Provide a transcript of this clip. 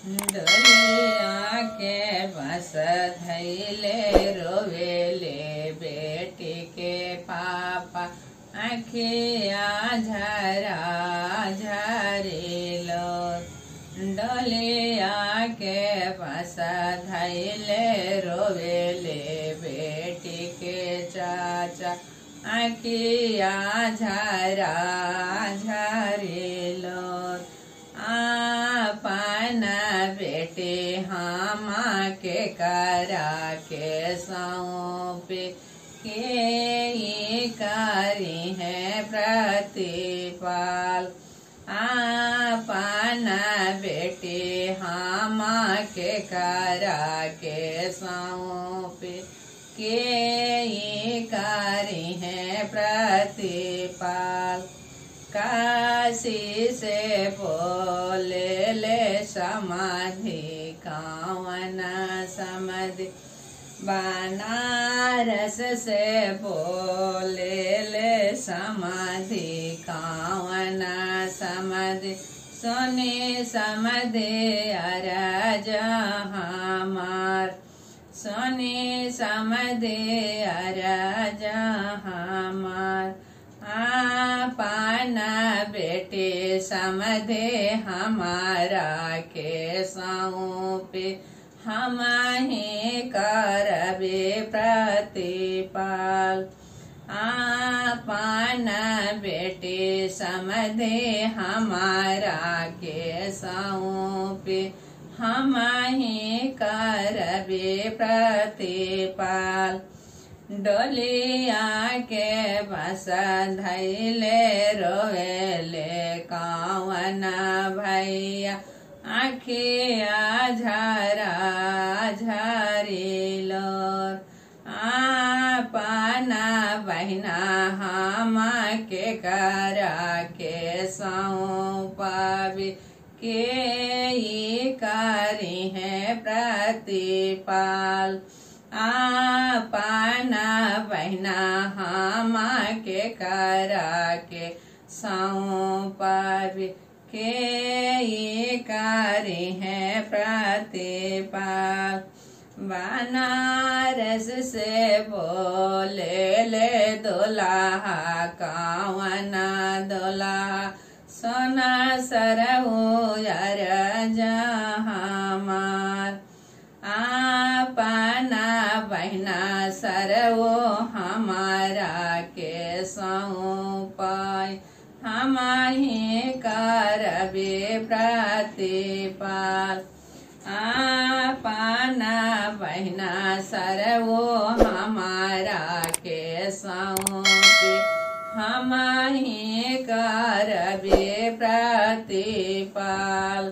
डोलिया के बस धैले रोवेले बेटी के पापा आखिया झरा झरेलो। डोलिया के बस धैले रोवेले बेटी के चाचा आखिया झरा झरेलो। आपन बेटे हम के करा के सौंपे के करी है प्रतिपाल। आपन बेटे हम के करा के सौंपे के करी है प्रतिपाल। काशी से बोले ले समाधि कावन समाधि। बनारस से बोले ले समाधि कावन समाधि। सोने समाधि अरज हमार सोने समाधि अरज हमार। आपन बेटे समधे हमारा के सौंपे हम ही करबे प्रतिपाल। आपन बेटे समधे हमारा के सौंपे हम ही करबे प्रतिपाल। डोलिया के बस धैले रोवेले कावन भैया आखिया झरा झरेलो। आपन बहिना हम के करा के सौंपबे के करी है प्रतिपाल। आपन बहिना हम के करा के सौंपबे के करी है प्रतिपाल। बनारस से बोले ले दुल्हा कावन दुल्हा सोना सरहु अरज हमार। आपन बहिना सरवो हमारा के सौंपाय हम ही करबे प्रतिपाल। आपन बहिना सरवो हमारा के सौंपे हम ही करबे प्रतिपाल।